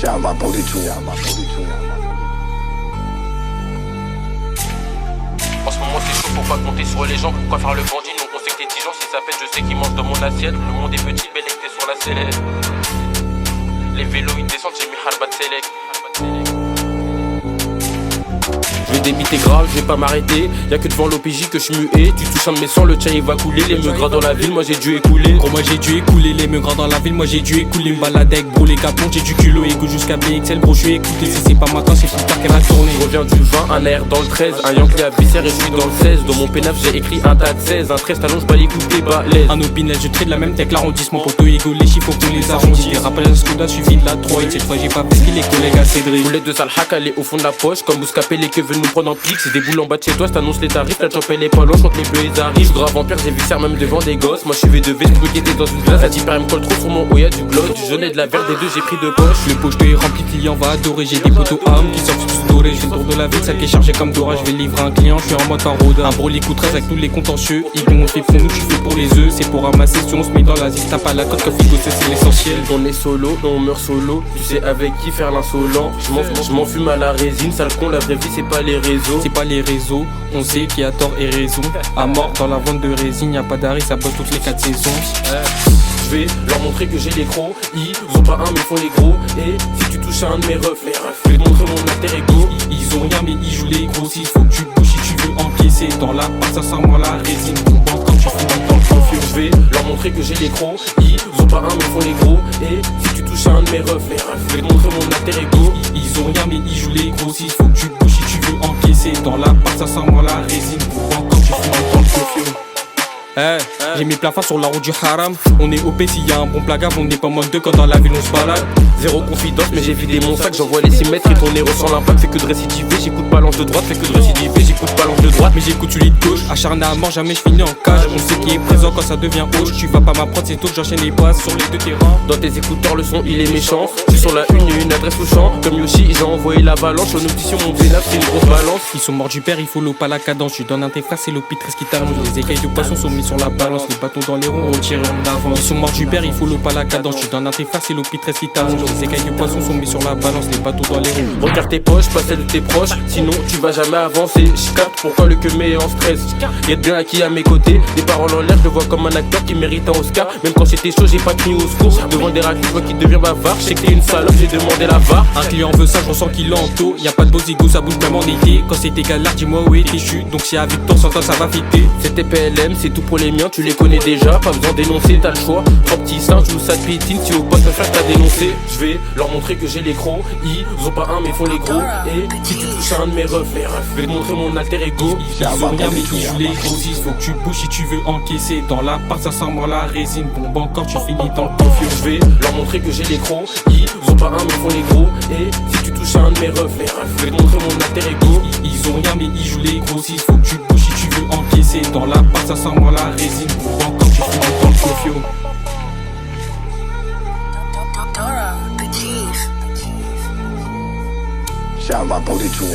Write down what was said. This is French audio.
Siamo pour du tout. En ce moment c'est chaud, faut pas compter sur les gens. Pourquoi faire le bandit? Donc on sait que t'es tigeant. Si ça pète, je sais qu'ils mangent dans mon assiette. Le monde est petit, bel que t'es sur la sellette. Les vélos ils descendent, j'ai mis Halbat Select. Je vais débiter grave, je vais pas m'arrêter. Y'a que devant l'OPJ que je muet. Tu touches un de mes sangs, le tien il va couler. Les meugras dans la ville, moi j'ai dû écouler. Gros moi j'ai dû écouler les meugras dans la ville, moi j'ai dû écouler. M'balade avec bro les capons, j'ai du culot. Égo jusqu'à BXL, bro je suis écouté. Si c'est pas maintenant, c'est plus tard qu'elle a tourné. Je reviens du 20, un air dans le 13. Un Yankee à Bicère et je suis dans le 16. Dans mon pénaf j'ai écrit un tas de 16. Un 13 talon, je bats les coups des balaises. Un opinel, je traite la même tech, l'arrondissement. Poto Ego, les chiffres pour les arrondis. Les rappels à Skoda, suivi de la 3. Cette fois j'ai pas pesqué les collègues à Cédric. Boulette de Salhak, elle est au fond de la poche. Comme Bouscapé, les que veulent nous prendre en pique. C'est des boules en bas de chez toi, je t'annonce les tarifs. La chopelle les pas loin, je crois que les bleus ils arrivent. Je grave en pierre, j'ai vu ça même devant des gosses. Moi je suis V2V, je bloqué dans une glace. La type elle me colle trop sur mon haut, y'a du gloss, du jaune et de la verte. Des deux, j'ai pris de poche. Le poche est rempli, client va adorer. J'ai des poteaux âmes qui sortent tous dorés. Je fais le tour de la ville, celle qui est chargée comme Dora. Je vais livrer un client, je suis en mode paroda. Un broly coûte 13 avec tous les contentieux. Ils on fait pour nous, tu fais pour les œufs. C'est pour ramasser si on se met dans la zig. T'as pas la cote, coffee c'est l'essentiel. On est solo, on meurt solo. Tu sais avec qui faire l'insolent. Je m'en fume à la résine, sale con, la vraie vie c'est pas les réseaux. C'est pas les réseaux, on sait qui a tort et raison. À mort dans la vente de résine, y'a pas d'arrêt, ça bosse toutes les 4 saisons. Je vais leur montrer que j'ai les crocs. Ils ont pas un mais font les gros. Et si tu touches à un de mes refs, je vais te montrer mon alter ego. Ils ont rien mais ils jouent les gros. S'il faut que tu bouges si tu veux encaisser. Dans la part ça sent moi la résine. Bon quand tu finis dans le confio. Je vais leur montrer que j'ai les crocs. Ils ont pas un mais font les gros. Et si tu touches à un de mes refs, je vais te montrer mon alter ego. Ils ont rien mais ils jouent les gros. S'il faut que tu bouges si tu veux encaisser. Dans la part ça sent moi la résine. Bon quand tu finis dans le confio. J'ai mis plafond sur la route du haram. On est OP s'il y a un bon plagave. On n'est pas moins de deux quand dans la ville on se balade. Zéro confidence mais j'ai vidé mon sac. J'envoie les 6 mètres et ton nez ressent l'impact. Fait que de récidiver, j'écoute balance de droite. Fait que de récidiver, j'écoute balance de droite. Mais j'écoute celui de gauche. Acharné à mort, jamais je finis en cage. On sait qui est présent quand ça devient hoche. Tu vas pas m'apprendre, c'est tout que j'enchaîne les passes sur les deux terrains. Dans tes écouteurs le son il est méchant. Je suis sur la une adresse au champ. Comme Yoshi j'ai envoyé l'avalanche. En option mon pénaf c'est une grosse balance. Ils sont morts du père, il follow pas la cadence. Tu donnes un tes frères, c'est l'opitrice qui t'annonce. Les écailles de poisson sont mis sur la balance. Les bâtons dans les ronds, on tire en avant. Ils sont morts du père, il follow pas la cadence. Tu donnes un tes frères, c'est l'opitrice qui t'annonce. Les écailles de poisson sont mis sur la balance. Les bâtons dans les ronds. Regarde tes poches, pas celles de tes proches. Sinon tu vas jamais avancer. Je capte pourquoi le que est en stress. Y'a bien acquis à mes côtés. Des paroles en l'air, je le vois comme un acteur qui mérite un Oscar. Même quand j'étais chaud, j'ai pas crié au secours. Devant des raclés, toi qui deviens bavard. Je sais que t'es une salope, j'ai demandé la VAR. Un client veut ça, je ressens qu'il est en taux. Y'a pas de beau zigo, ça bouge même en été. Quand c'était galère, dis-moi où était je. Donc si avec ton temps ça va fitter. C'était PLM, c'est tout pour les miens, tu les connais déjà. Pas besoin d'énoncer, t'as le choix. Trois petits singes, joue ça de pitine. Si au poste, faire t'as dénoncé. Je vais leur montrer que j'ai les crocs. Ils ont pas un mais font les gros. Et si tu touches à un de mes refs, je vais te montrer mon alter ego. Ils ont rien mais ils jouent les gros. Il faut que tu bouges si tu veux encaisser. Dans la part ça sent moi la résine. Bombe encore tu finis dans le confio. Je vais leur montrer que j'ai les crocs. Ils ont pas un mais font les gros. Et si tu touches à un de mes refs, je vais te montrer mon alter ego. Ils ont rien mais ils jouent les gros. Il faut que tu bouges si tu veux encaisser. Dans la part ça sent moi la résine. Bombe encore tu finis dans le confio. Siamo pour du tout.